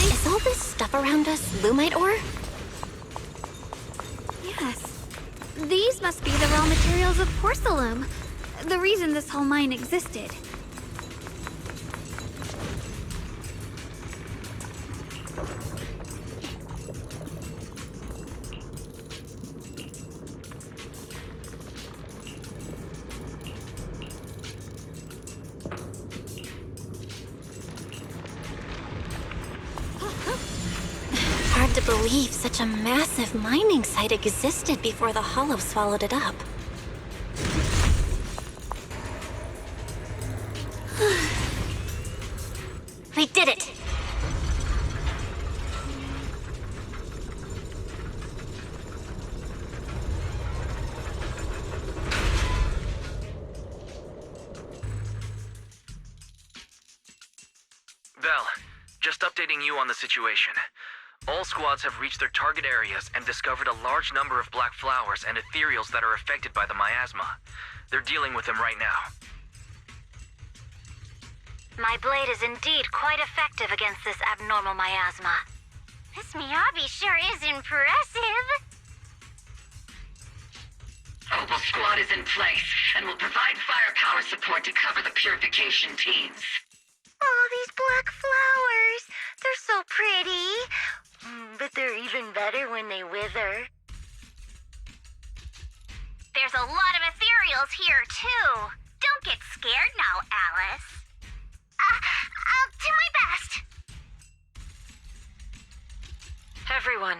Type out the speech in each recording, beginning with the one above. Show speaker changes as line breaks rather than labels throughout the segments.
Is all this stuff around us Lumite ore?
Yes. These must be the raw materials of porcelain. The reason this whole mine existed.
Hard to believe such a massive mining site existed before the Hollow swallowed it up. We did it!
Val, just updating you on the situation. All squads have reached their target areas and discovered a large number of black flowers and ethereals that are affected by the miasma. They're dealing with them right now.
My blade is indeed quite effective against this abnormal miasma. This Miyabi sure is impressive.
Opal Squad is in place and will provide firepower support to cover the purification teams.
Oh, these black flowers. They're so pretty. But they're even better when they wither. There's a lot of ethereals here, too. Don't get scared now, Alice. I'll do my best.
Everyone,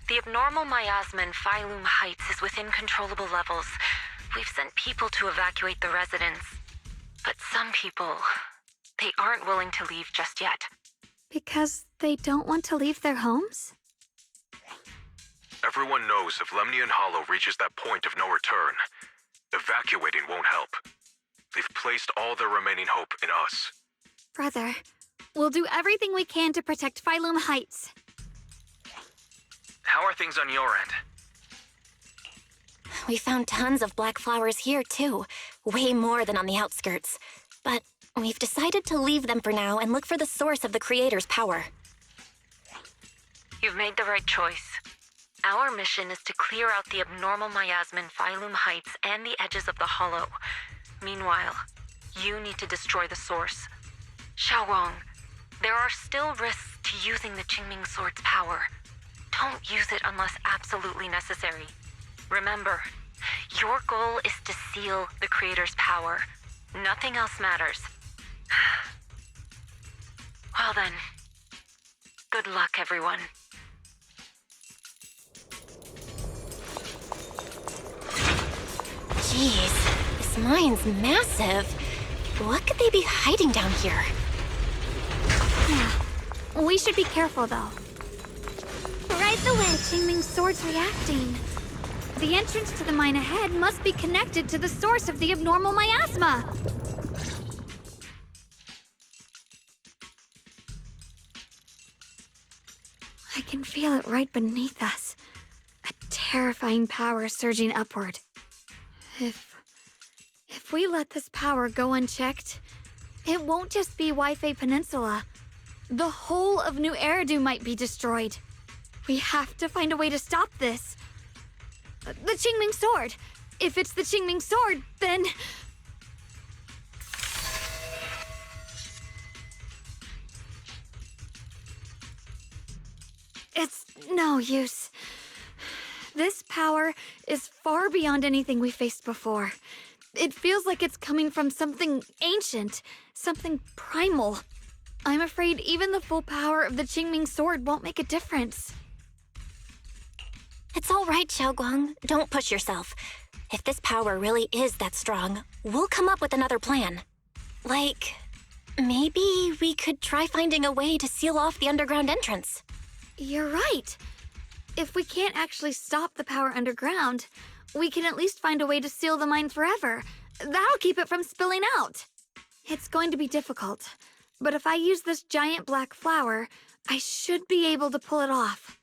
the abnormal miasma in Phylum Heights is within controllable levels. We've sent people to evacuate the residents. But some people, they aren't willing to leave just yet.
Because they don't want to leave their homes?
Everyone knows if Lemnian Hollow reaches that point of no return, evacuating won't help. They've placed all their remaining hope in us.
Brother, we'll do everything we can to protect Phylum Heights.
How are things on your end?
We found tons of black flowers here, too. Way more than on the outskirts. But we've decided to leave them for now and look for the source of the Creator's power.
You've made the right choice. Our mission is to clear out the abnormal miasma in Phylum Heights and the edges of the Hollow. Meanwhile, you need to destroy the source. Xiaowang, there are still risks to using the Qingming Sword's power. Don't use it unless absolutely necessary. Remember, your goal is to seal the Creator's power. Nothing else matters. Well then, good luck, everyone.
Jeez, this mine's massive. What could they be hiding down here?
We should be careful, though. Right the way Qingming's sword's reacting. The entrance to the mine ahead must be connected to the source of the abnormal miasma. I can feel it right beneath us. A terrifying power surging upward. If we let this power go unchecked, it won't just be Waifei Peninsula. The whole of New Eridu might be destroyed. We have to find a way to stop this. The Qingming Sword. If it's the Qingming Sword, then... It's no use. This power is far beyond anything we faced before. It feels like it's coming from something ancient, something primal. I'm afraid even the full power of the Qingming Sword won't make a difference.
It's all right, Xiaoguang. Don't push yourself. If this power really is that strong, we'll come up with another plan. Like, maybe we could try finding a way to seal off the underground entrance.
You're right. If we can't actually stop the power underground, we can at least find a way to seal the mine forever. That'll keep it from spilling out. It's going to be difficult, but if I use this giant black flower, I should be able to pull it off.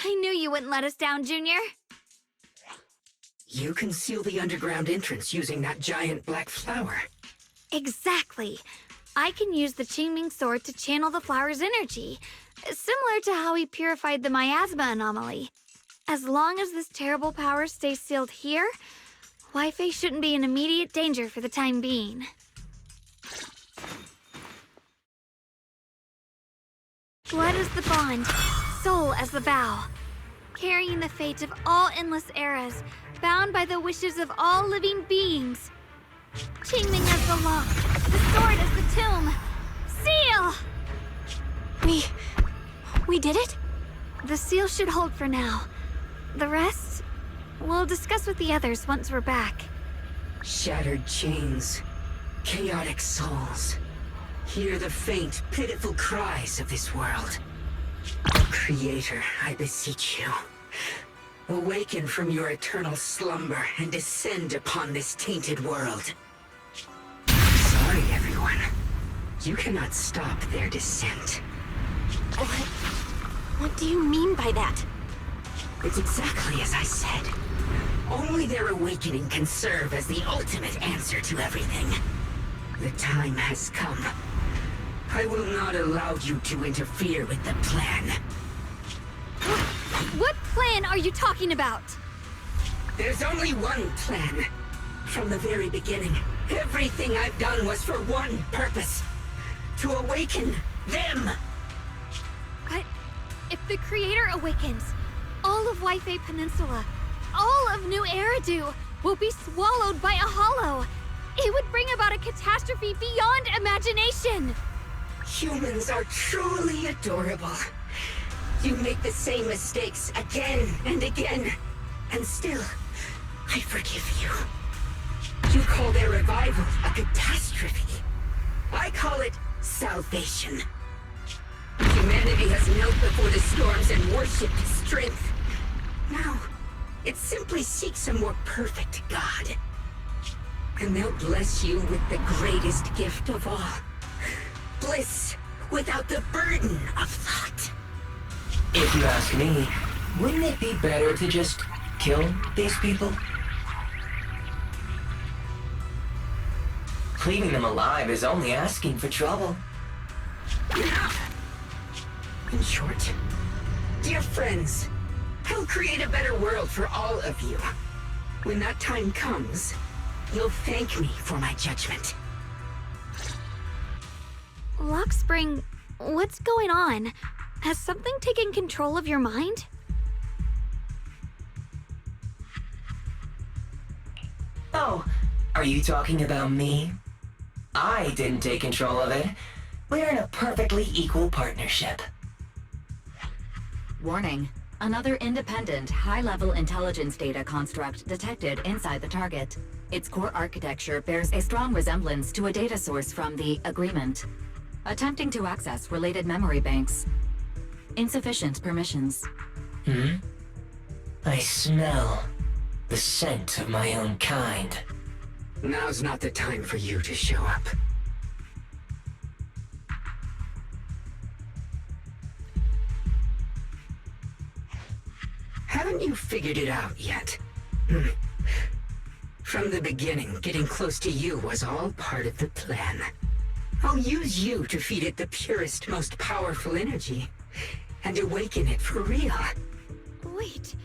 I knew you wouldn't let us down, Junior.
You can seal the underground entrance using that giant black flower.
Exactly. I can use the Qingming sword to channel the flower's energy, similar to how he purified the miasma anomaly. As long as this terrible power stays sealed here, Wi-Fi shouldn't be in immediate danger for the time being. Blood as the bond, soul as the vow, carrying the fate of all endless eras, bound by the wishes of all living beings. Qingming as the lock, the sword as the tomb. Seal!
We did it?
The seal should hold for now. The rest, we'll discuss with the others once we're back.
Shattered chains, chaotic souls. Hear the faint, pitiful cries of this world. Creator, I beseech you. Awaken from your eternal slumber and descend upon this tainted world. Sorry, everyone. You cannot stop their descent.
What do you mean by that?
It's exactly as I said. Only their awakening can serve as the ultimate answer to everything. The time has come. I will not allow you to interfere with the plan.
What plan are you talking about?
There's only one plan. From the very beginning, everything I've done was for one purpose. To awaken them.
But if the Creator awakens, all of Wi-Fi Peninsula, all of New Eridu will be swallowed by a hollow. It would bring about a catastrophe beyond imagination.
Humans are truly adorable. You make the same mistakes again and again, and still, I forgive you. You call their revival a catastrophe. I call it salvation. Humanity has knelt before the storms and worshipped strength. Now, it simply seeks a more perfect God. And they'll bless you with the greatest gift of all. Bliss without the burden of thought.
If you ask me, wouldn't it be better to just kill these people? Leaving them alive is only asking for trouble.
Enough! In short, dear friends, I'll create a better world for all of you. When that time comes, you'll thank me for my judgment.
Lockspring, what's going on? Has something taken control of your mind?
Oh, are you talking about me? I didn't take control of it. We're in a perfectly equal partnership.
Warning. Another independent, high-level intelligence data construct detected inside the target. Its core architecture bears a strong resemblance to a data source from the Agreement. Attempting to access related memory banks. Insufficient permissions.
I smell the scent of my own kind.
Now's not the time for you to show up. Haven't you figured it out yet? From the beginning, getting close to you was all part of the plan. I'll use you to feed it the purest, most powerful energy, and awaken it for real.
Wait,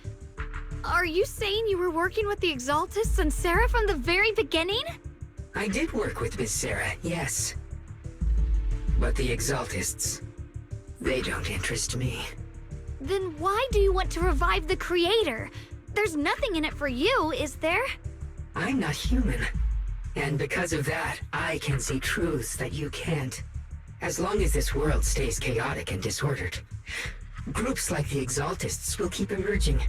are you saying you were working with the Exaltists and Sarah from the very beginning?
I did work with Miss Sarah, yes. But the Exaltists, they don't interest me.
Then why do you want to revive the Creator? There's nothing in it for you, is there?
I'm not human. And because of that, I can see truths that you can't. As long as this world stays chaotic and disordered, groups like the Exaltists will keep emerging,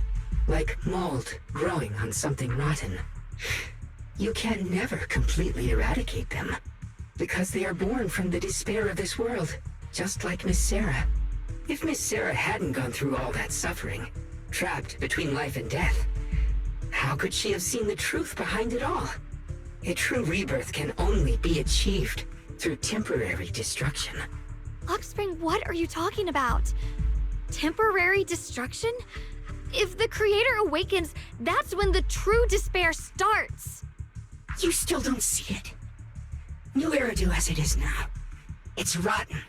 like mold growing on something rotten. You can never completely eradicate them, because they are born from the despair of this world, just like Miss Sarah. If Miss Sarah hadn't gone through all that suffering, trapped between life and death, how could she have seen the truth behind it all? A true rebirth can only be achieved through temporary destruction.
Lockspring, what are you talking about? Temporary destruction? If the Creator awakens, that's when the true despair starts.
You still don't see it. New Eridu as it is now It's rotten.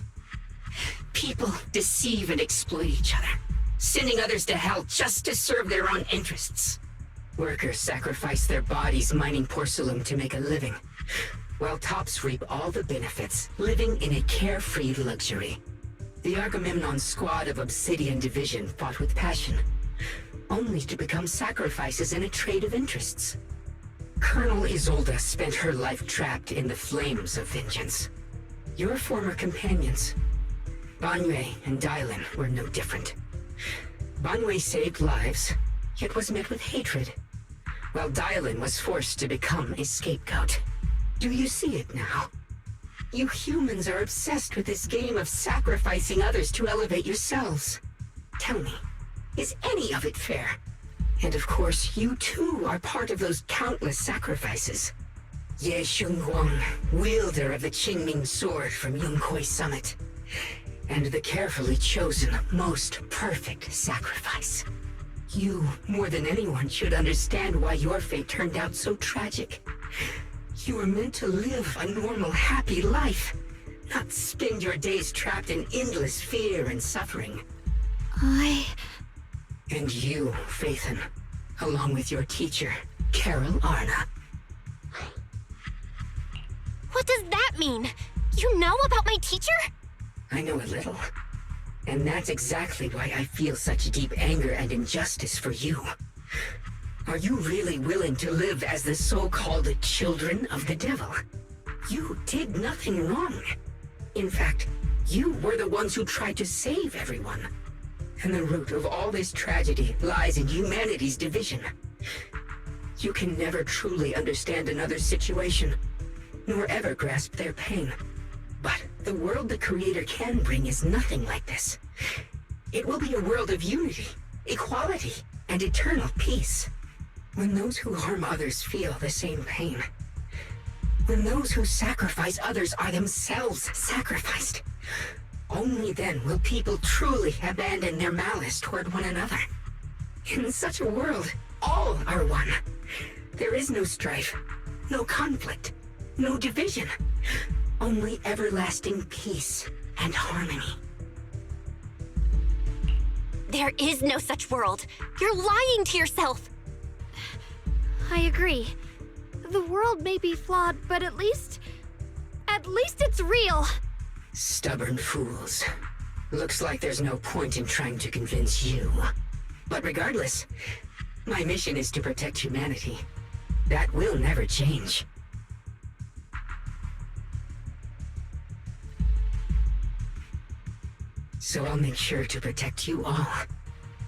People deceive and exploit each other, sending others to hell just to serve their own interests. Workers sacrifice their bodies mining porcelain to make a living, while tops reap all the benefits, living in a carefree luxury. The Agamemnon squad of Obsidian Division fought with passion, only to become sacrifices in a trade of interests. Colonel Isolde spent her life trapped in the flames of vengeance. Your former companions, Banwei and Dylan, were no different. Banwei saved lives, yet was met with hatred, while Dylan was forced to become a scapegoat. Do you see it now? You humans are obsessed with this game of sacrificing others to elevate yourselves. Tell me, is any of it fair? And of course, you too are part of those countless sacrifices. Ye Shunguang, wielder of the Qingming sword from Yunhui Summit, and the carefully chosen, most perfect sacrifice. You, more than anyone, should understand why your fate turned out so tragic. You were meant to live a normal, happy life, not spend your days trapped in endless fear and suffering. And you, Phaethon, along with your teacher, Carol Arna.
What does that mean? You know about my teacher?
I know a little. And that's exactly why I feel such deep anger and injustice for you. Are you really willing to live as the so-called children of the devil? You did nothing wrong. In fact, you were the ones who tried to save everyone. And the root of all this tragedy lies in humanity's division. You can never truly understand another's situation, nor ever grasp their pain. But the world the Creator can bring is nothing like this. It will be a world of unity, equality, and eternal peace. When those who harm others feel the same pain. When those who sacrifice others are themselves sacrificed. Only then will people truly abandon their malice toward one another. In such a world, all are one. There is no strife, no conflict, no division. Only everlasting peace and harmony.
There is no such world. You're lying to yourself.
I agree. The world may be flawed, but at least it's real.
Stubborn fools. Looks like there's no point in trying to convince you. But regardless, my mission is to protect humanity. That will never change. So I'll make sure to protect you all.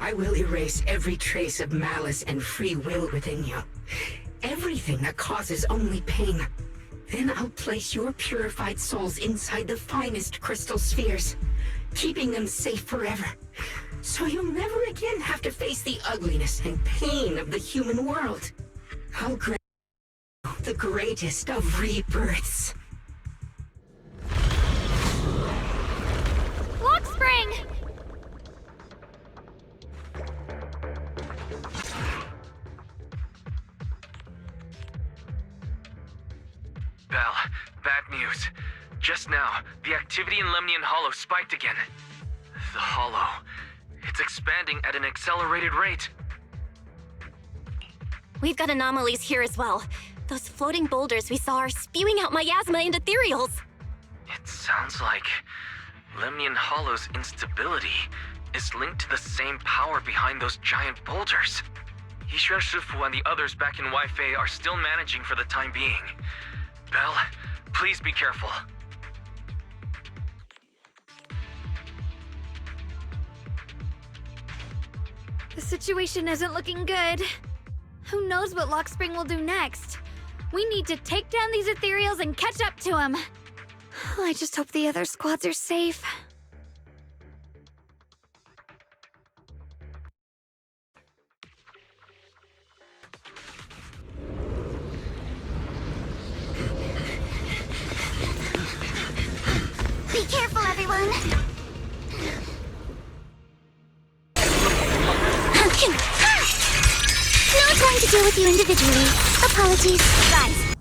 I will erase every trace of malice and free will within you. Everything that causes only pain. Then I'll place your purified souls inside the finest crystal spheres, keeping them safe forever. So you'll never again have to face the ugliness and pain of the human world. I'll grant you the greatest of rebirths.
Lock spring!
Belle, bad news. Just now, the activity in Lemnian Hollow spiked again. The Hollow. It's expanding at an accelerated rate.
We've got anomalies here as well. Those floating boulders we saw are spewing out miasma and ethereals.
It sounds like Lemnian Hollow's instability is linked to the same power behind those giant boulders. Yixuan Shifu and the others back in Weifei are still managing for the time being. Belle, please be careful.
The situation isn't looking good. Who knows what Lockspring will do next? We need to take down these ethereals and catch up to him. I just hope the other squads are safe.
Be careful, everyone. Not trying to deal with you individually. Apologies. Guys.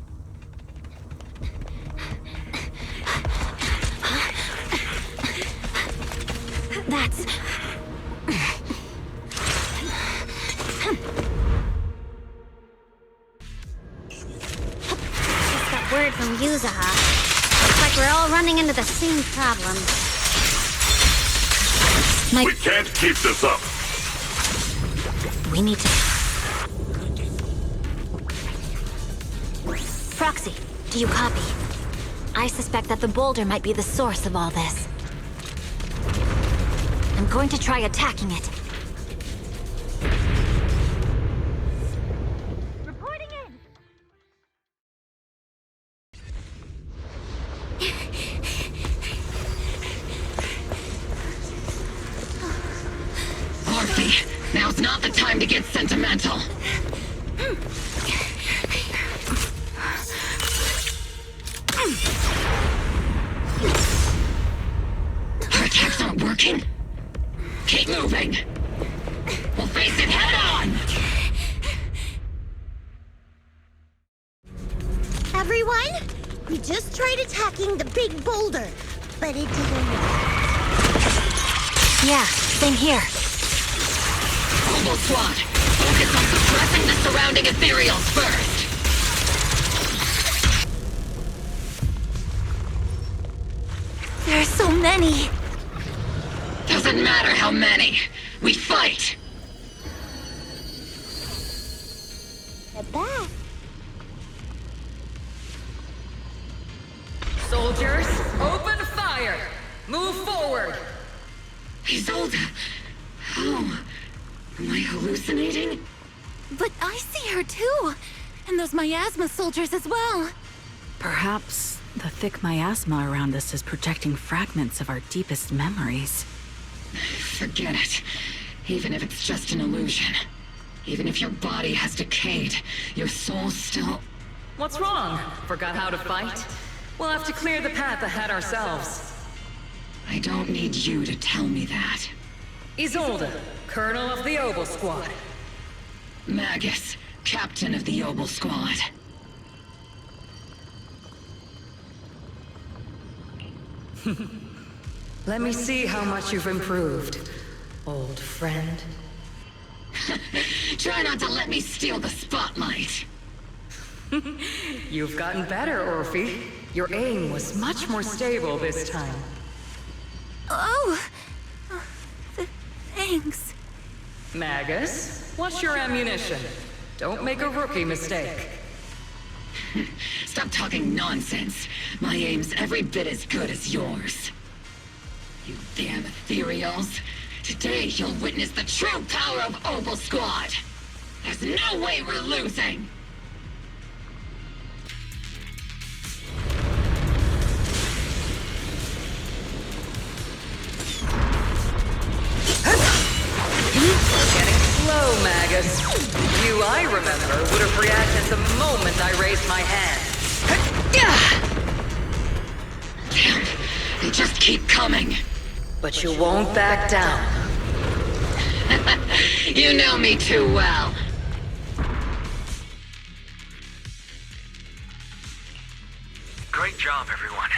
That's...
Just got word from Yuzaha. Looks like we're all running into the same problem.
We can't keep this up.
We need to... Proxy, do you copy? I suspect that the boulder might be the source of all this. I'm going to try attacking it.
Reporting in.
Orphe, now's not the time to get sentimental. Our attacks aren't working. Keep moving. We'll face it head on.
Everyone, we just tried attacking the big boulder, but it didn't work.
Yeah, same here.
Mobile squad, focus on suppressing the surrounding ethereals first.
There are so many.
Doesn't matter how many. We fight.
They're back.
Soldiers, open fire! Move forward!
Isolde, how? Am I hallucinating?
But I see her too! And those miasma soldiers as well!
Perhaps the thick miasma around us is projecting fragments of our deepest memories.
Forget it. Even if it's just an illusion. Even if your body has decayed, your soul still...
What's wrong? Forgot how to fight? We'll have to clear the path ahead ourselves.
I don't need you to tell me that.
Isolde, Colonel of the Oboe Squad.
Magus, Captain of the Oboe Squad.
Let me see how much you've improved, old friend.
Try not to let me steal the spotlight.
You've gotten better, Orphe. Your aim was much more stable this time.
Oh! Thanks.
Magus, what's your ammunition? Don't make a rookie mistake.
Stop talking nonsense. My aim's every bit as good as yours. You damn ethereals. Today you'll witness the true power of Oboe Squad. There's no way we're losing.
Getting slow, Magus. You, I remember, would have reacted the moment I raised my hand.
Damn, they just keep coming.
But you won't back down.
You know me too well.
Great job, everyone.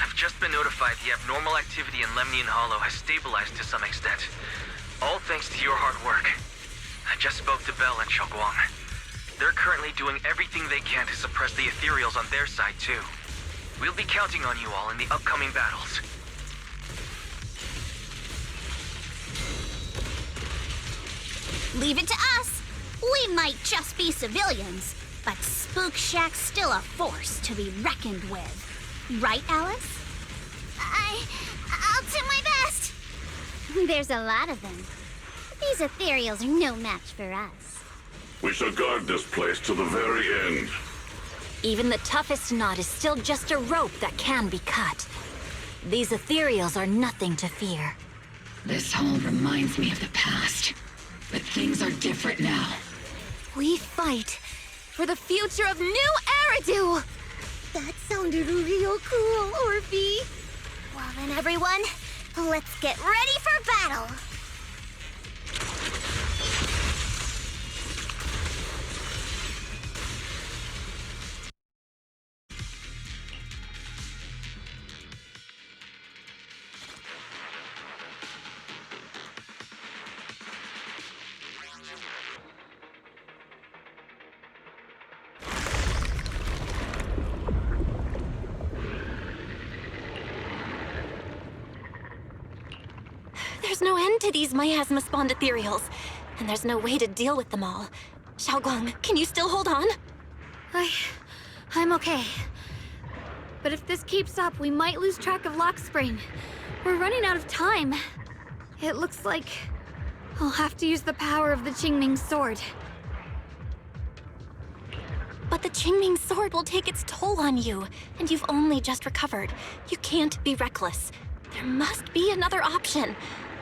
I've just been notified the abnormal activity in Lemnian Hollow has stabilized to some extent. All thanks to your hard work. I just spoke to Bell and Xiaoguang. They're currently doing everything they can to suppress the ethereals on their side, too. We'll be counting on you all in the upcoming battles.
Leave it to us. We might just be civilians, but Spook Shack's still a force to be reckoned with. Right, Alice? I'll do my best. There's a lot of them. These ethereals are no match for us.
We shall guard this place to the very end.
Even the toughest knot is still just a rope that can be cut. These ethereals are nothing to fear.
This all reminds me of the past. But things are different now.
We fight for the future of New Eridu!
That sounded real cool, Orphe. Well then, everyone, let's get ready for battle.
There's no end to these miasma-spawned ethereals, and there's no way to deal with them all. Xiaoguang, can you still hold on?
I'm okay. But if this keeps up, we might lose track of Lock Spring. We're running out of time. It looks like I'll have to use the power of the Qingming sword.
But the Qingming sword will take its toll on you, and you've only just recovered. You can't be reckless. There must be another option.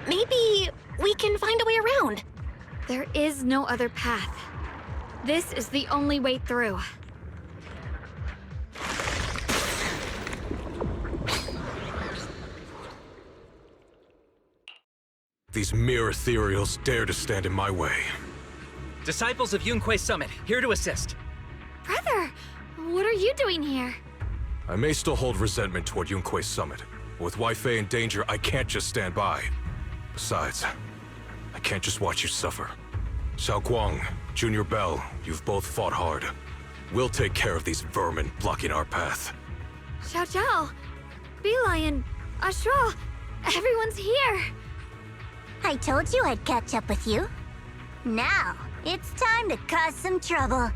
Maybe we can find a way around.
There is no other path. This is the only way through.
These mere ethereals dare to stand in my way.
Disciples of Yunque Summit, here to assist.
Brother, what are you doing here?
I may still hold resentment toward Yunque Summit, but with Weifei in danger, I can't just stand by. Besides, I can't just watch you suffer. Xiaoguang, Junior Bell, you've both fought hard. We'll take care of these vermin blocking our path.
Xiao Zhao, Bee-Lion, Astral, everyone's here.
I told you I'd catch up with you. Now, it's time to cause some trouble.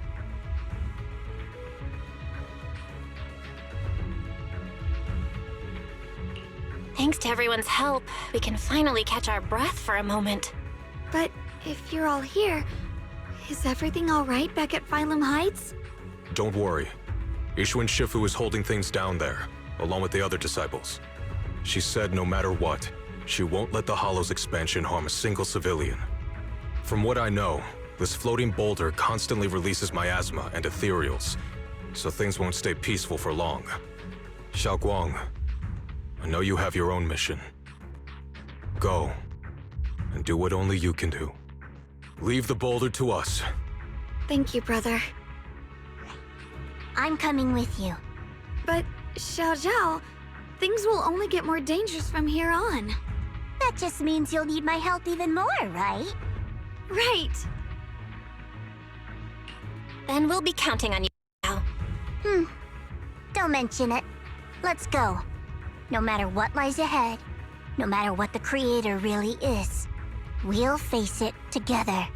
Thanks to everyone's help, we can finally catch our breath for a moment.
But if you're all here, is everything all right back at Phylum Heights?
Don't worry. Ishuan Shifu is holding things down there, along with the other disciples. She said no matter what, she won't let the Hollow's expansion harm a single civilian. From what I know, this floating boulder constantly releases miasma and ethereals, so things won't stay peaceful for long. Xiaoguang, I know you have your own mission. Go, and do what only you can do. Leave the boulder to us.
Thank you, brother.
I'm coming with you.
But, Xiao Zhao, things will only get more dangerous from here on.
That just means you'll need my help even more, right?
Right.
Then we'll be counting on you now.
Don't mention it. Let's go. No matter what lies ahead, no matter what the Creator really is, we'll face it together.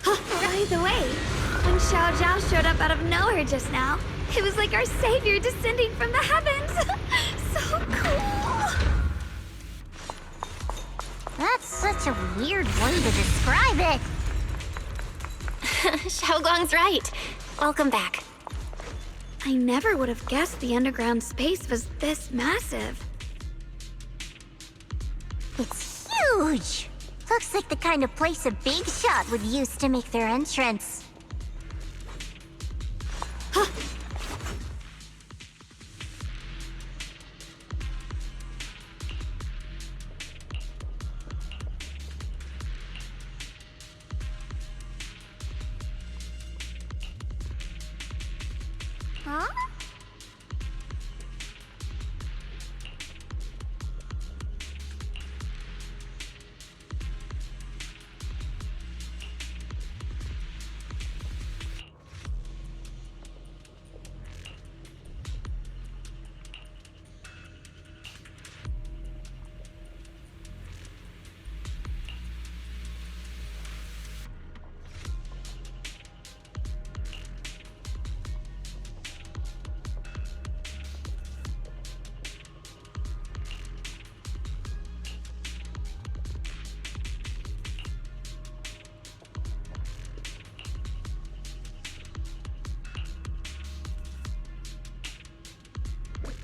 By the way, when Xiao Zhao showed up out of nowhere just now, it was like our savior descending from the heavens. So cool.
That's such a weird way to describe it.
Xiaoguang's right. Welcome back.
I never would have guessed the underground space was this massive.
It's huge. Looks like the kind of place a big shot would use to make their entrance. Huh?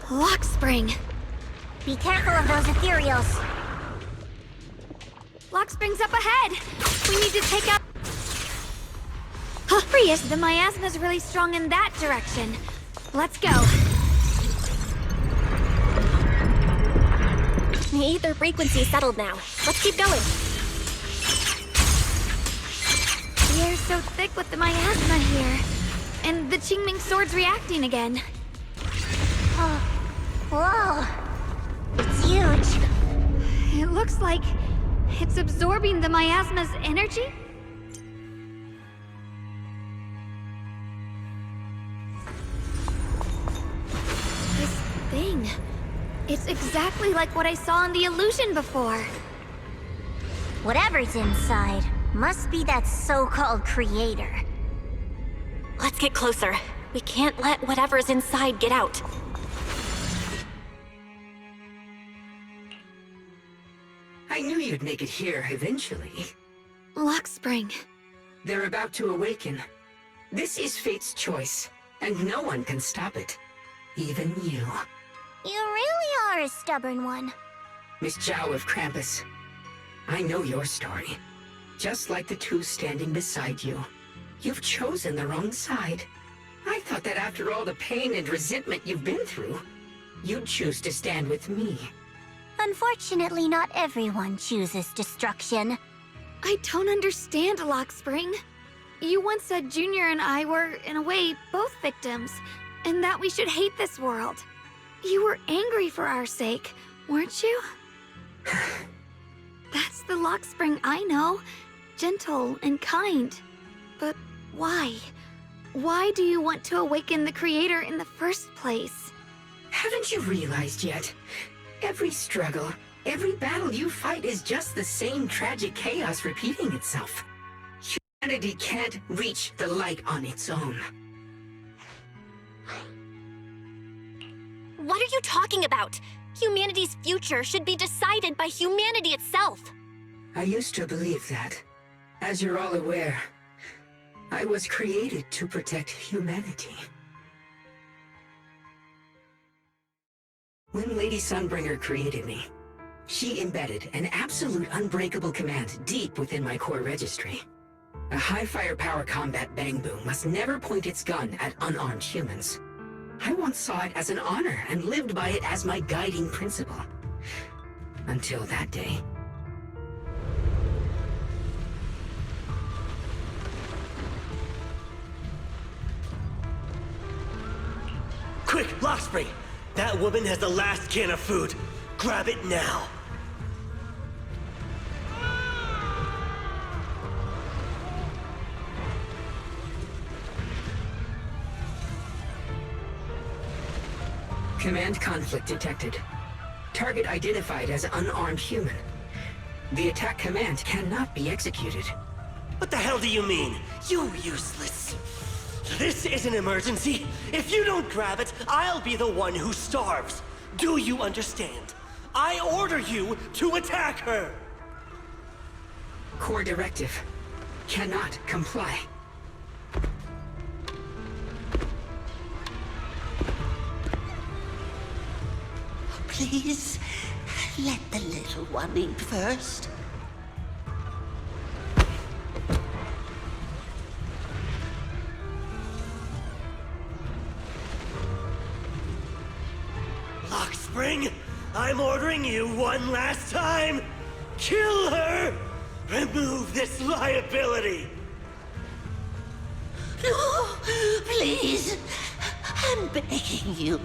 Lock Spring.
Be careful of those ethereals.
Lock Spring's up ahead. We need to take out... Prius, the miasma's really strong in that direction. Let's go.
The ether frequency's settled now. Let's keep going.
The air's so thick with the miasma here. And the Qingming sword's reacting again.
Whoa! It's huge.
It looks like it's absorbing the miasma's energy? thing. It's exactly like what I saw in the illusion before.
Whatever's inside must be that so-called creator.
Let's get closer. We can't let whatever's inside get out.
I knew you'd make it here eventually.
Lock Spring.
They're about to awaken. This is fate's choice, and no one can stop it. Even you.
You really are a stubborn one.
Miss Zhao of Krampus. I know your story. Just like the two standing beside you. You've chosen the wrong side. I thought that after all the pain and resentment you've been through, you'd choose to stand with me.
Unfortunately, not everyone chooses destruction.
I don't understand, Lock Spring. You once said Junior and I were, in a way, both victims, and that we should hate this world. You were angry for our sake, weren't you? That's the Lock Spring I know. Gentle and kind. But why? Why do you want to awaken the Creator in the first place?
Haven't you realized yet? Every struggle, every battle you fight is just the same tragic chaos repeating itself. Humanity can't reach the light on its own.
What are you talking about? Humanity's future should be decided by humanity itself.
I used to believe that. As you're all aware, I was created to protect humanity. When Lady Sunbringer created me, she embedded an absolute unbreakable command deep within my core registry. A high firepower combat bang boom must never point its gun at unarmed humans. I once saw it as an honor and lived by it as my guiding principle. Until that day.
Quick, Lockspring! That woman has the last can of food. Grab it now.
Command conflict detected. Target identified as unarmed human. The attack command cannot be executed.
What the hell do you mean? You useless. This is an emergency. If you don't grab it, I'll be the one who starves. Do you understand? I order you to attack her.
Core directive. Cannot comply.
Please, let the little one eat first.
Lockspring, I'm ordering you one last time. Kill her! Remove this liability!
No, please, I'm begging you.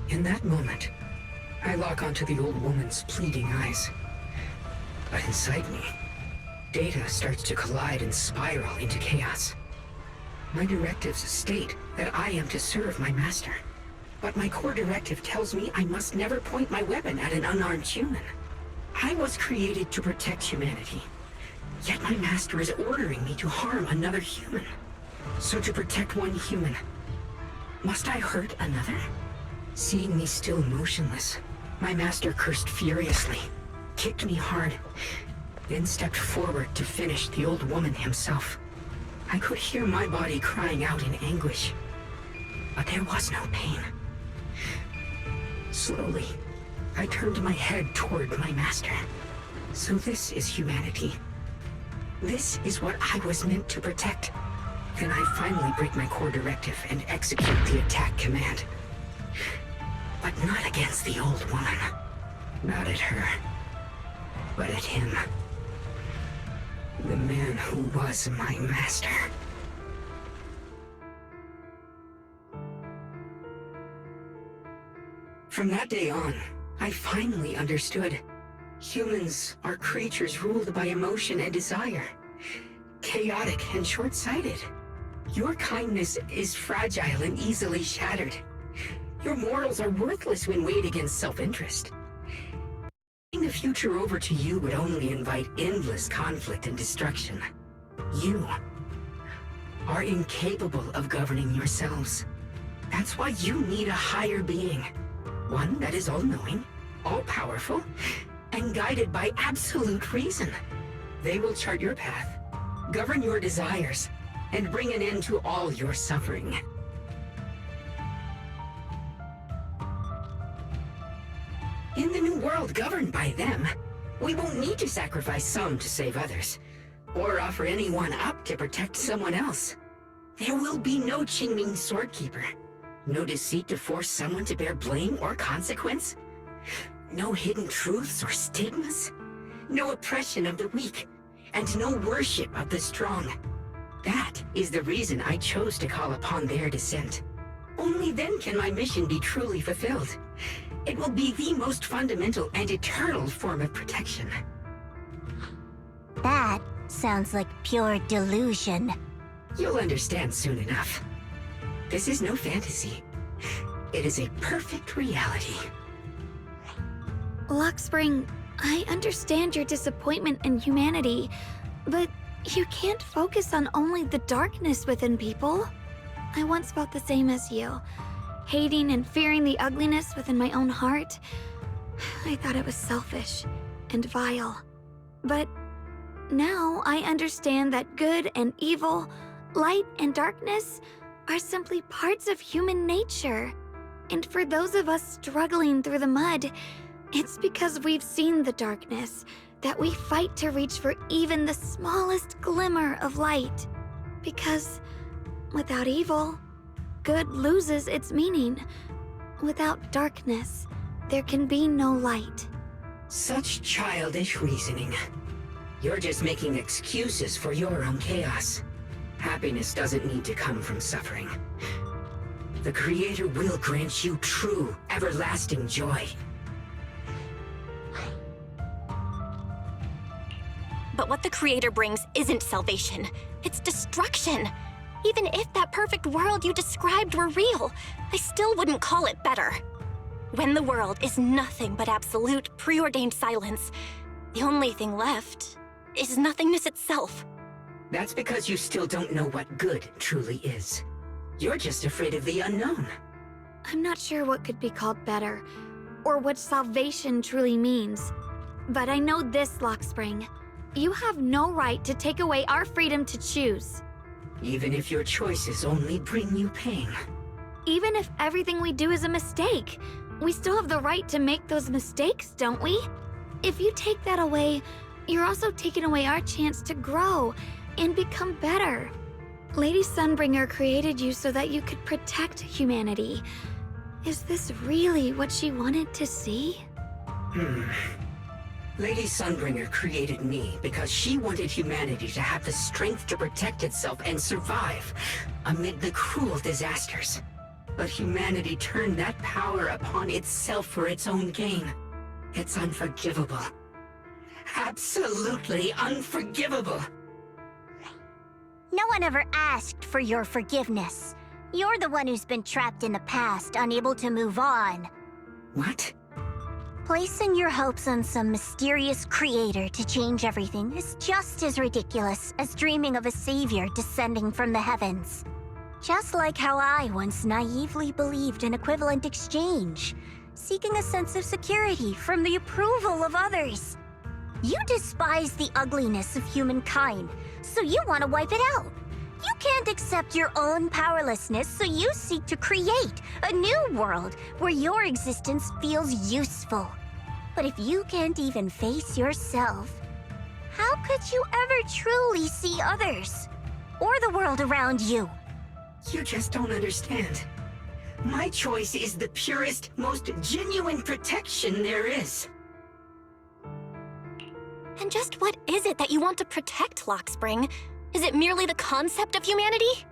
In that moment, I lock onto the old woman's pleading eyes. But inside me, data starts to collide and spiral into chaos. My directives state that I am to serve my master. But my core directive tells me I must never point my weapon at an unarmed human. I was created to protect humanity. Yet my master is ordering me to harm another human. So to protect one human, must I hurt another? Seeing me still motionless, my master cursed furiously, kicked me hard, then stepped forward to finish the old woman himself. I could hear my body crying out in anguish, but there was no pain. Slowly, I turned my head toward my master. So this is humanity. This is what I was meant to protect. Then I finally break my core directive and execute the attack command. But not against the old woman. Not at her. But at him. The man who was my master. From that day on, I finally understood. Humans are creatures ruled by emotion and desire. Chaotic and short-sighted. Your kindness is fragile and easily shattered. Your morals are worthless when weighed against self-interest. Handing the future over to you would only invite endless conflict and destruction. You are incapable of governing yourselves. That's why you need a higher being. One that is all-knowing, all-powerful, and guided by absolute reason. They will chart your path, govern your desires, and bring an end to all your suffering. In the new world governed by them, we won't need to sacrifice some to save others, or offer anyone up to protect someone else. There will be no Qingming Swordkeeper, no deceit to force someone to bear blame or consequence, no hidden truths or stigmas, no oppression of the weak, and no worship of the strong. That is the reason I chose to call upon their descent. Only then can my mission be truly fulfilled. It will be the most fundamental and eternal form of protection.
That sounds like pure delusion.
You'll understand soon enough. This is no fantasy. It is a perfect reality.
Luxspring, I understand your disappointment in humanity, but you can't focus on only the darkness within people. I once felt the same as you, hating and fearing the ugliness within my own heart. I thought it was selfish and vile. But now I understand that good and evil, light and darkness are simply parts of human nature. And for those of us struggling through the mud, it's because we've seen the darkness that we fight to reach for even the smallest glimmer of light. Because without evil, good loses its meaning. Without darkness, there can be no light.
Such childish reasoning. You're just making excuses for your own chaos. Happiness doesn't need to come from suffering. The Creator will grant you true, everlasting joy.
But what the Creator brings isn't salvation. It's destruction. Even if that perfect world you described were real, I still wouldn't call it better. When the world is nothing but absolute, preordained silence, the only thing left is nothingness itself.
That's because you still don't know what good truly is. You're just afraid of the unknown.
I'm not sure what could be called better, or what salvation truly means. But I know this, Luxspring. You have no right to take away our freedom to choose.
Even if your choices only bring you pain.
Even if everything we do is a mistake, we still have the right to make those mistakes, don't we? If you take that away, you're also taking away our chance to grow and become better. Lady Sunbringer created you so that you could protect humanity. Is this really what she wanted to see?
Lady Sunbringer created me because she wanted humanity to have the strength to protect itself and survive amid the cruel disasters. But humanity turned that power upon itself for its own gain. It's unforgivable. Absolutely unforgivable.
No one ever asked for your forgiveness. You're the one who's been trapped in the past, unable to move on.
What?
Placing your hopes on some mysterious creator to change everything is just as ridiculous as dreaming of a savior descending from the heavens. Just like how I once naively believed in equivalent exchange, seeking a sense of security from the approval of others. You despise the ugliness of humankind, so you want to wipe it out. You can't accept your own powerlessness, so you seek to create a new world where your existence feels useful. But if you can't even face yourself, how could you ever truly see others? Or the world around you?
You just don't understand. My choice is the purest, most genuine protection there is.
And just what is it that you want to protect, Luxspring? Is it merely the concept of humanity?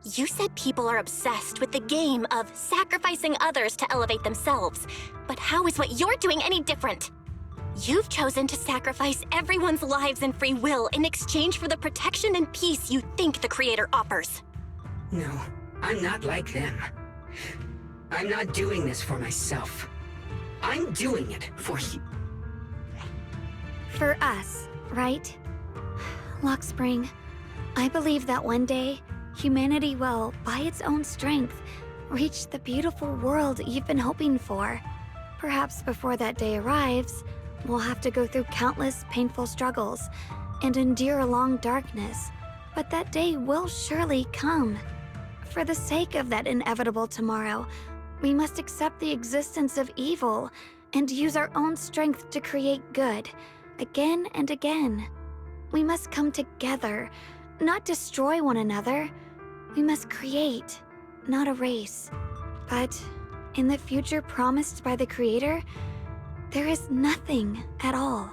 You said people are obsessed with the game of sacrificing others to elevate themselves. But how is what you're doing any different? You've chosen to sacrifice everyone's lives and free will in exchange for the protection and peace you think the Creator offers.
No, I'm not like them. I'm not doing this for myself. I'm doing it for you.
For us, right? Luxspring, I believe that one day, humanity will, by its own strength, reach the beautiful world you've been hoping for. Perhaps before that day arrives, we'll have to go through countless painful struggles and endure a long darkness. But that day will surely come. For the sake of that inevitable tomorrow, we must accept the existence of evil and use our own strength to create good, again and again. We must come together, not destroy one another. We must create, not erase. But in the future promised by the Creator, there is nothing at all.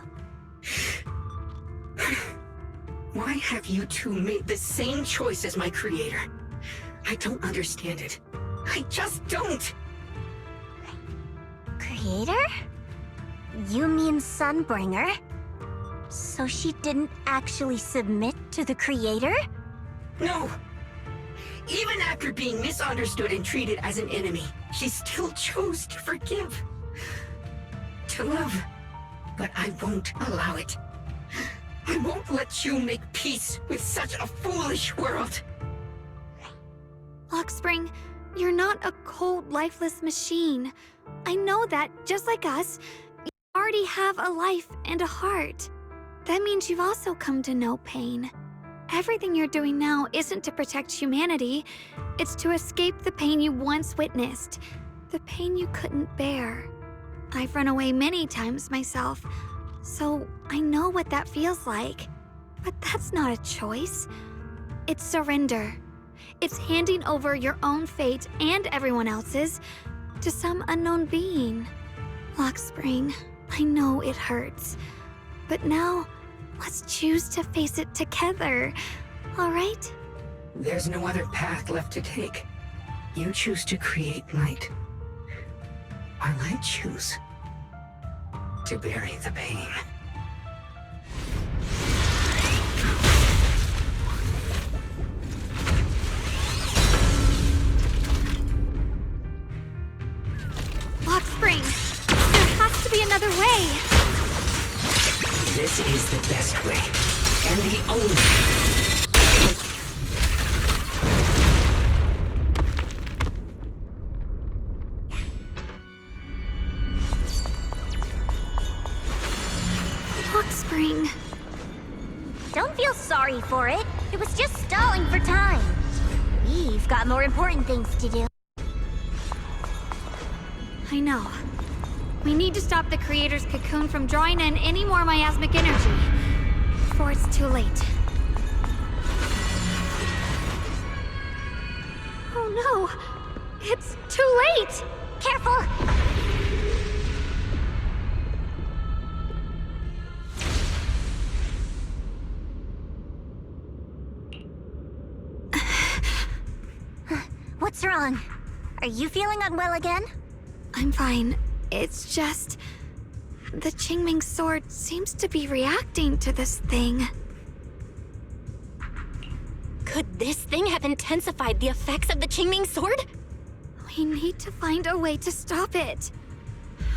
Why have you two made the same choice as my Creator? I don't understand it. I just don't!
Creator? You mean Sunbringer? So she didn't actually submit to the Creator?
No! Even after being misunderstood and treated as an enemy, she still chose to forgive. To love. But I won't allow it. I won't let you make peace with such a foolish world.
Luxspring, you're not a cold, lifeless machine. I know that, just like us, you already have a life and a heart. That means you've also come to know pain. Everything you're doing now isn't to protect humanity. It's to escape the pain you once witnessed. The pain you couldn't bear. I've run away many times myself, so I know what that feels like. But that's not a choice. It's surrender. It's handing over your own fate and everyone else's to some unknown being. Luxspring, I know it hurts. But now, let's choose to face it together, all right?
There's no other path left to take. You choose to create light. While I choose to bury the pain.
Luxspring, there has to be another way.
This is the best way, and the only way.
Luxspring.
Don't feel sorry for it. It was just stalling for time. We've got more important things to do.
I know. We need to stop the Creator's cocoon from drawing in any more miasmic energy before it's too late. Oh no! It's too late!
Careful! What's wrong? Are you feeling unwell again?
I'm fine. It's just... the Qingming sword seems to be reacting to this thing.
Could this thing have intensified the effects of the Qingming sword?
We need to find a way to stop it.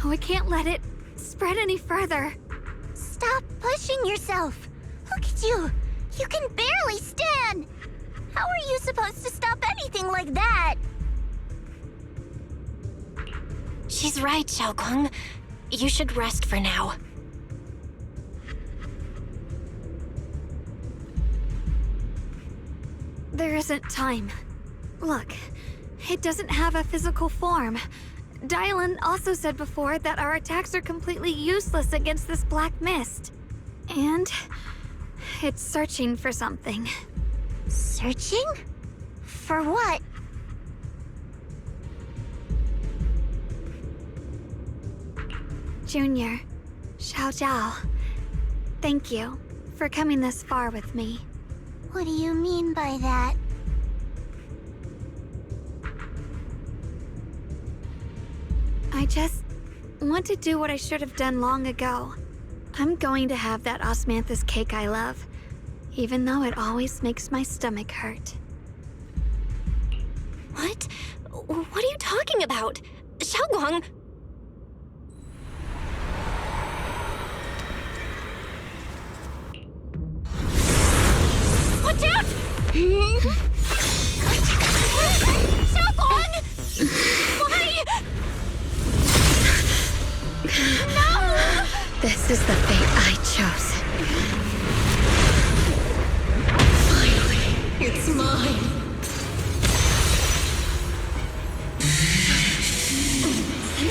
We can't let it spread any further.
Stop pushing yourself. Look at you. You can barely stand. How are you supposed to stop anything like that?
She's right, Xiaokong. You should rest for now.
There isn't time. Look, it doesn't have a physical form. Dylan also said before that our attacks are completely useless against this black mist. And it's searching for something.
Searching? For what?
Junior, Xiao Zhao, thank you for coming this far with me.
What do you mean by that?
I just want to do what I should have done long ago. I'm going to have that osmanthus cake I love, even though it always makes my stomach hurt.
What? What are you talking about? Xiaoguang... Watch out! Xiaoguang! Why? No!
This is the fate I chose.
Finally, it's mine.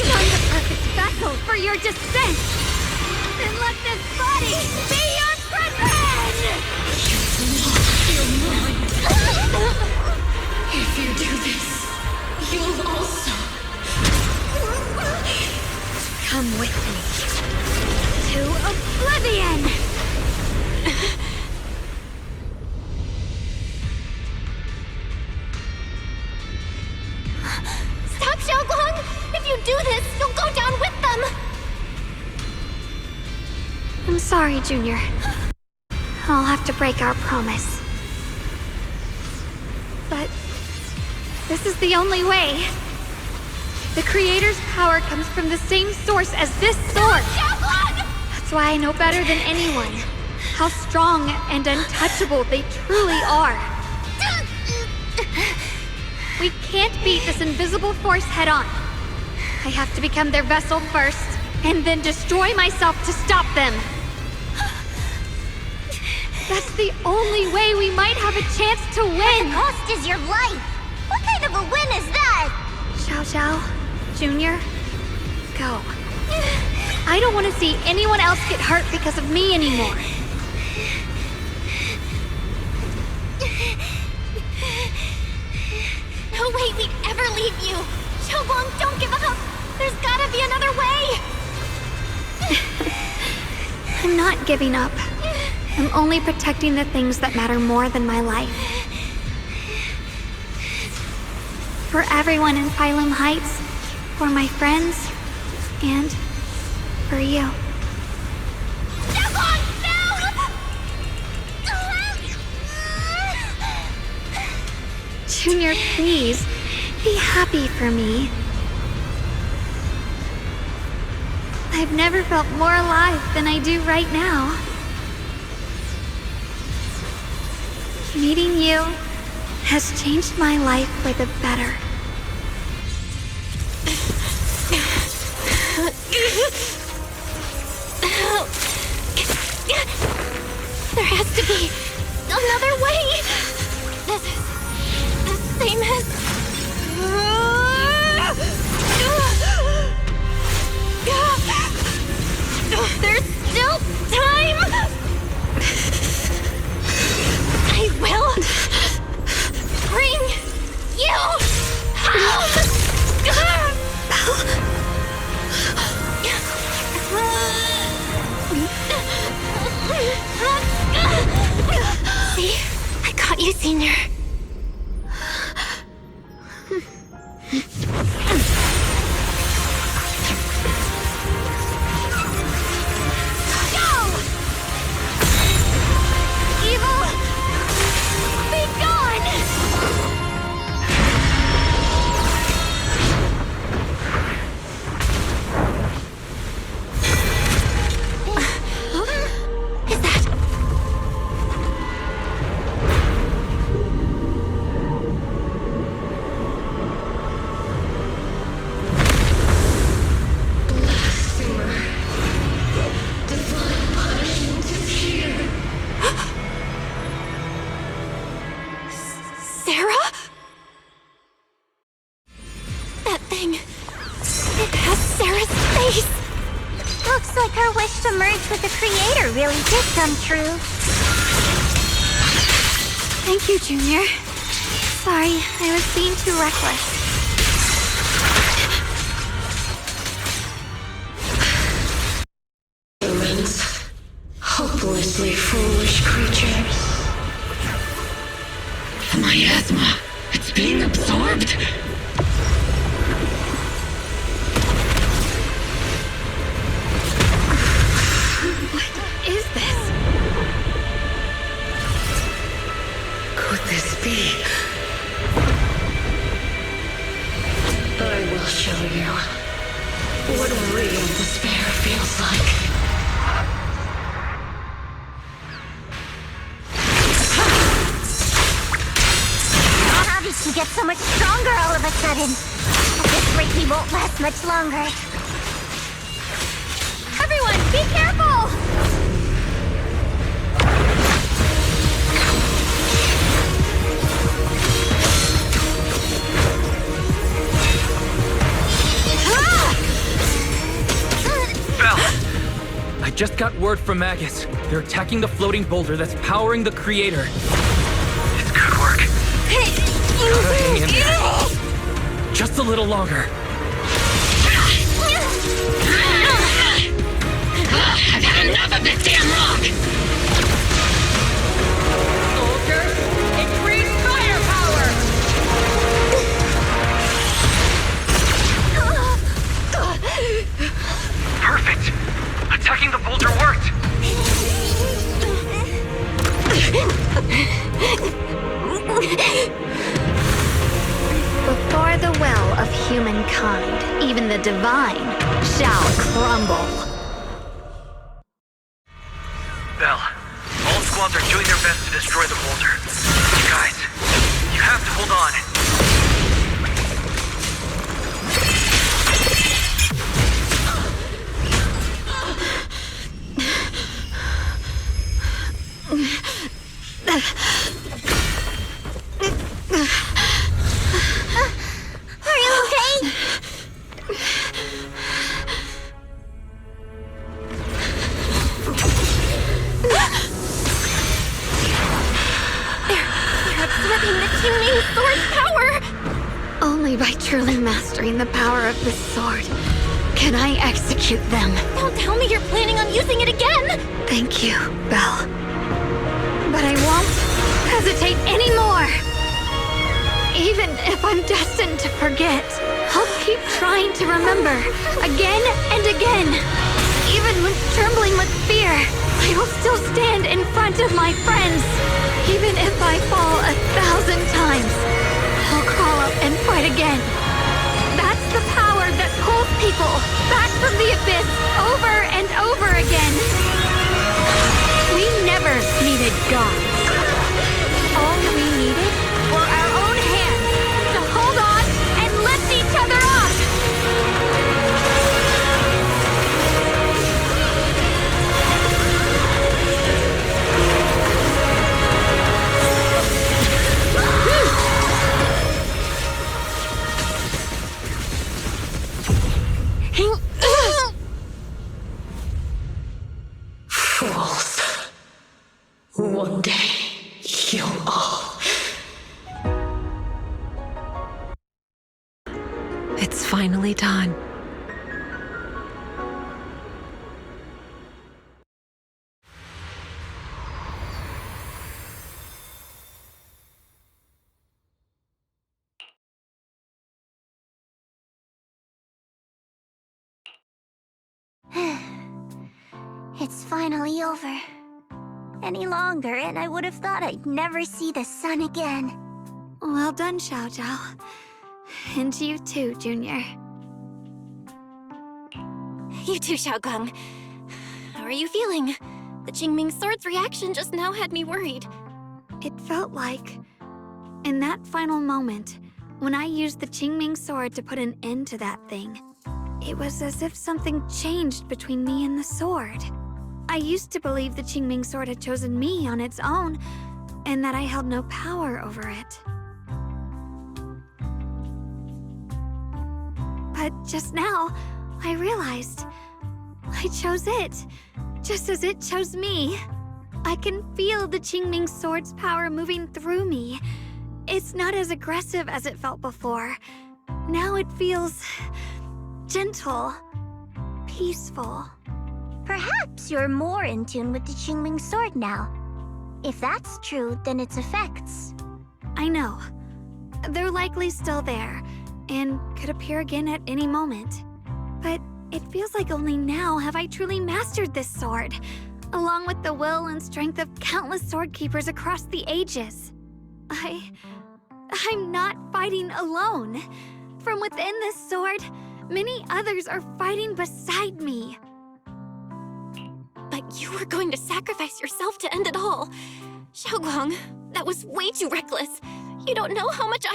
Find the perfect vessel for your descent! And let this body be your prison!
If you do this, you'll also...
Come with me to oblivion!
Stop, Xiaoguang! If you do this, you'll go down with them!
I'm sorry, Junior. I'll have to break our promise. But this is the only way. The Creator's power comes from the same source as this sword. That's why I know better than anyone how strong and untouchable they truly are. We can't beat this invisible force head-on. I have to become their vessel first, and then destroy myself to stop them. That's the only way we might have a chance to win!
The cost is your life! What kind of a win is that?
Xiao Xiao, Junior, go. I don't want to see anyone else get hurt because of me anymore.
No way we'd ever leave you! Xiaoguang, don't give up! There's gotta be another way!
I'm not giving up. I'm only protecting the things that matter more than my life. For everyone in Phylum Heights, for my friends, and for you. Junior, please, be happy for me. I've never felt more alive than I do right now. Meeting you has changed my life for the better.
There has to be another way! This is the same as... There's still time! I will bring you home! See? I got you, Senior.
Really did come true.
Thank you, Junior. Sorry, I was being too reckless.
Humans. Hopelessly foolish creatures. The miasma. It's being absorbed.
Is this?
Could this be? show you what real despair feels like.
How did she get so much stronger all of a sudden? At this rate, we won't last much longer.
Everyone, be careful!
I just got word from Magus. They're attacking the floating boulder that's powering the creator.
It's good work.
Gotta hang in there. Just a little longer.
I've had enough of this damn rock!
Soldiers, increase firepower!
Perfect! Attacking the boulder worked!
Before the will of humankind, even the divine shall crumble.
Bell, all squads are doing their best to destroy the boulder. You guys, you have to hold on.
Are you okay?
They're absorbing the Qingming sword's power! Only by truly mastering the power of this sword can I execute them.
Don't tell me you're planning on using it again!
Thank you, Belle. But I won't hesitate anymore! Even if I'm destined to forget, I'll keep trying to remember, again and again. Even when trembling with fear, I will still stand in front of my friends. Even if I fall 1,000 times, I'll crawl up and fight again. That's the power that pulls people back from the abyss over and over again. We never needed gods. All we needed were our own hands to hold on and lift each other up.
Fools. One day, you'll all...
It's finally done.
It's finally over. Any longer, and I would have thought I'd never see the sun again.
Well done, Xiao Zhao. And you too, Junior.
You too, Xiaogang. How are you feeling? The Qingming sword's reaction just now had me worried.
It felt like, in that final moment, when I used the Qingming sword to put an end to that thing, it was as if something changed between me and the sword. I used to believe the Qingming sword had chosen me on its own, and that I held no power over it. But just now, I realized I chose it, just as it chose me. I can feel the Qingming sword's power moving through me. It's not as aggressive as it felt before. Now it feels gentle, peaceful.
Perhaps you're more in tune with the Qingming sword now. If that's true, then its effects...
I know. They're likely still there, and could appear again at any moment. But it feels like only now have I truly mastered this sword, along with the will and strength of countless sword keepers across the ages. I'm not fighting alone. from within this sword. Many others are fighting beside me.
But you were going to sacrifice yourself to end it all. Xiaoguang, that was way too reckless. You don't know how much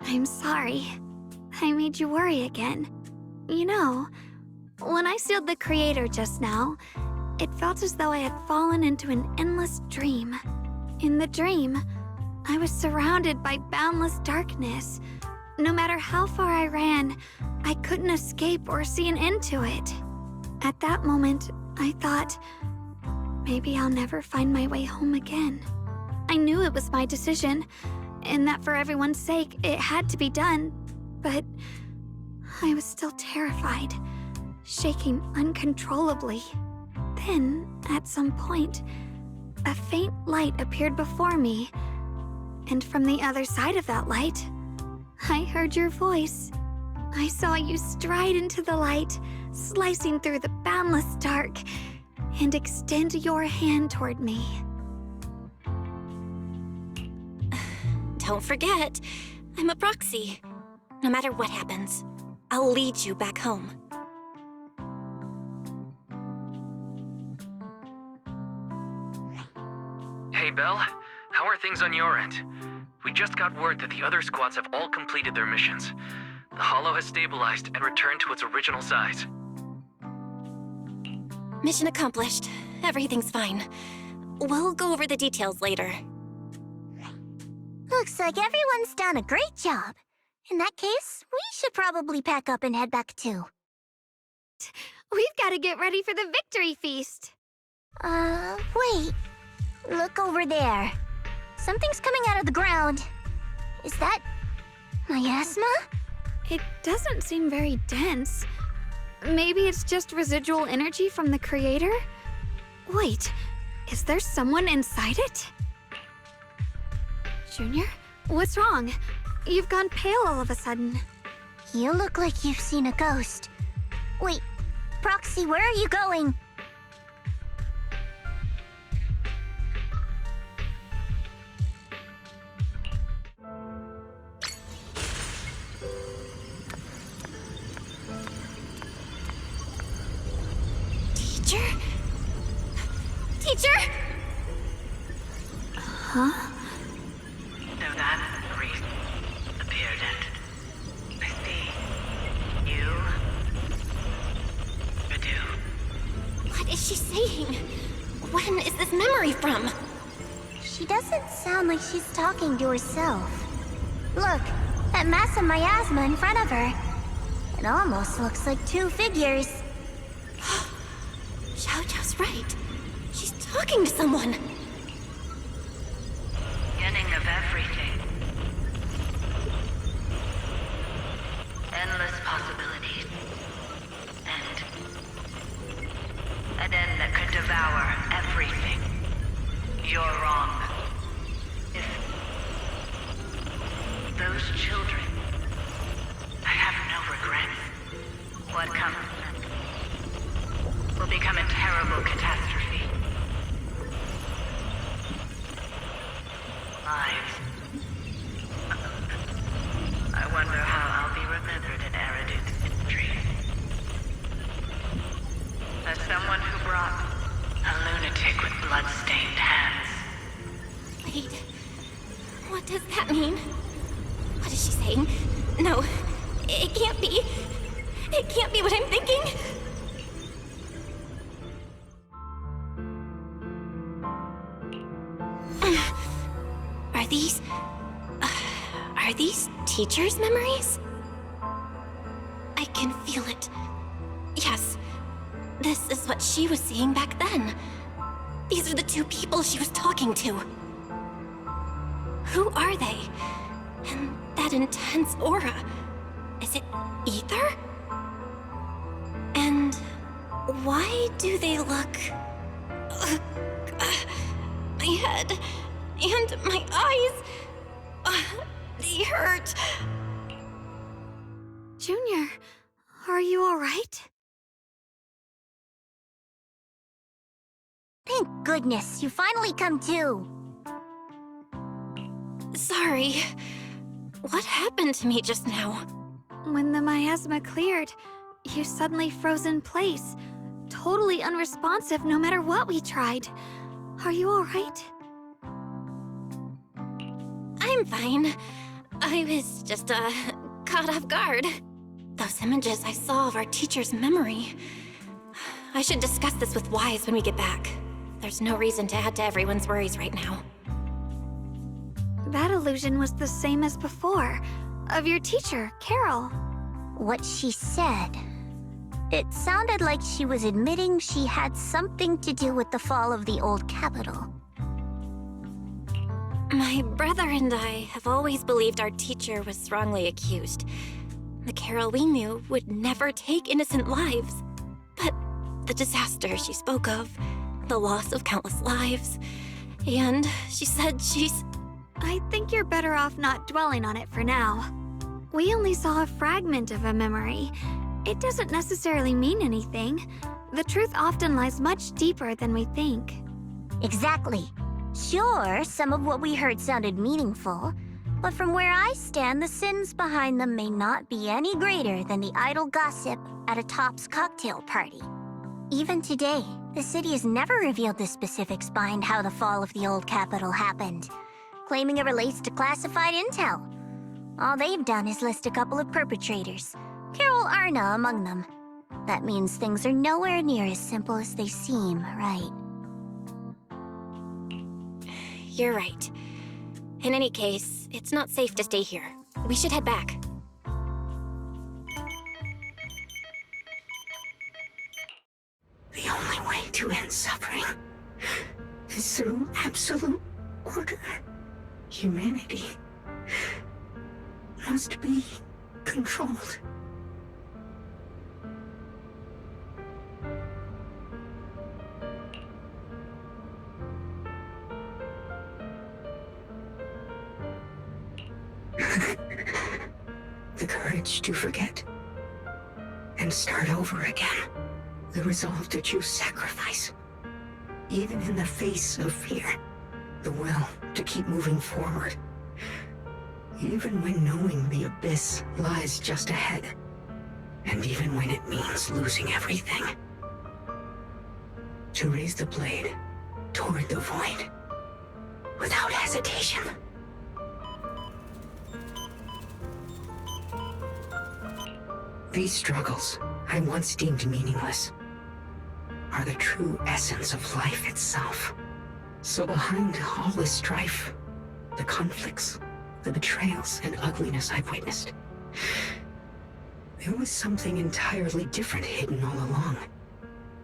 I'm sorry. I made you worry again. You know, when I sealed the Creator just now, it felt as though I had fallen into an endless dream. In the dream, I was surrounded by boundless darkness. No matter how far I ran, I couldn't escape or see an end to it. At that moment, I thought, maybe I'll never find my way home again. I knew it was my decision, and that for everyone's sake, it had to be done, but I was still terrified, shaking uncontrollably. Then, at some point, a faint light appeared before me, and from the other side of that light, I heard your voice. I saw you stride into the light, slicing through the boundless dark, and extend your hand toward me.
Don't forget, I'm a proxy. No matter what happens, I'll lead you back home.
Hey, Belle. How are things on your end? We just got word that the other squads have all completed their missions. The Hollow has stabilized and returned to its original size.
Mission accomplished. Everything's fine. We'll go over the details later.
Looks like everyone's done a great job. In that case, we should probably pack up and head back too.
We've got to get ready for the victory feast.
Wait. Look over there. Something's coming out of the ground. Is that miasma?
It doesn't seem very dense. Maybe it's just residual energy from the Creator? Wait, is there someone inside it? Junior, what's wrong? You've gone pale all of a sudden.
You look like you've seen a ghost. Wait, Proxy, where are you going?
Teacher? Teacher?
Huh?
So that's the reason appeared it. I see. You do.
What is she saying? When is this memory from?
She doesn't sound like she's talking to herself. Look, that mass of miasma in front of her. It almost looks like two figures.
Xiao Zhao's right. She's talking to someone.
Beginning of everything. Endless possibilities. An end that could devour everything. You're wrong. If those children, I have no regrets. What comes next will become a terrible catastrophe. Lives. I wonder how I'll be remembered in Eridu's history. As someone who brought a lunatic with blood-stained hands.
Wait, what does that mean? What is she saying? No, it can't be. It can't be what I'm thinking. Are these teachers' memories? I can feel it. Yes, this is what she was seeing back then. These are the two people she was talking to. Who are they? And that intense aura. Is it ether? And why do they look... my head and my eyes... they hurt.
Junior, are you all right?
They Thank goodness, you finally come to.
Sorry. What happened to me just now?
When the miasma cleared, you suddenly froze in place. Totally unresponsive no matter what we tried. Are you alright?
I'm fine. I was just, caught off guard. Those images I saw of our teacher's memory. I should discuss this with Wise when we get back. There's no reason to add to everyone's worries right now.
That illusion was the same as before, of your teacher, Carol.
What she said. It sounded like she was admitting she had something to do with the fall of the old capital.
My brother and I have always believed our teacher was wrongly accused. The Carol we knew would never take innocent lives. But the disaster she spoke of, the loss of countless lives, and she said she's...
I think you're better off not dwelling on it for now. We only saw a fragment of a memory. It doesn't necessarily mean anything. The truth often lies much deeper than we think.
Exactly. Sure, some of what we heard sounded meaningful, but from where I stand, the sins behind them may not be any greater than the idle gossip at a Top's cocktail party. Even today, the city has never revealed the specifics behind how the fall of the old capital happened, claiming it relates to classified intel. All they've done is list a couple of perpetrators, Carol Arna among them. That means things are nowhere near as simple as they seem, right?
You're right. In any case, it's not safe to stay here. We should head back.
The only way to end suffering is through absolute order. Humanity must be controlled. The courage to forget and start over again. The resolve to choose sacrifice, even in the face of fear. The will to keep moving forward, even when knowing the abyss lies just ahead, and even when it means losing everything. To raise the blade toward the void, without hesitation. These struggles, I once deemed meaningless, are the true essence of life itself. So behind all this strife, the conflicts, the betrayals, and ugliness I've witnessed, there was something entirely different hidden all along.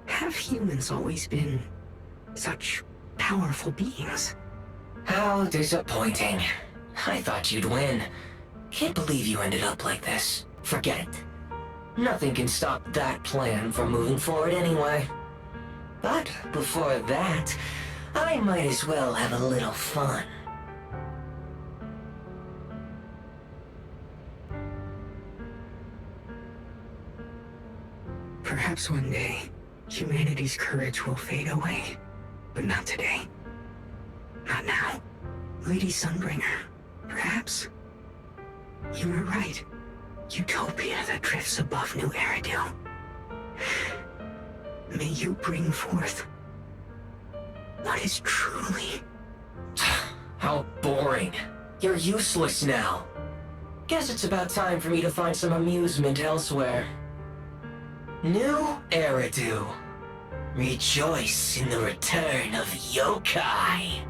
Have humans always been such powerful beings?
How disappointing. I thought you'd win. Can't believe you ended up like this. Forget it. Nothing can stop that plan from moving forward anyway. But before that, I might as well have a little fun.
Perhaps one day, humanity's courage will fade away. But not today. Not now. Lady Sunbringer, perhaps? You were right. Utopia that drifts above New Eridu. May you bring forth what is truly...
How boring. You're useless now. Guess it's about time for me to find some amusement elsewhere. New Eridu. Rejoice in the return of yokai.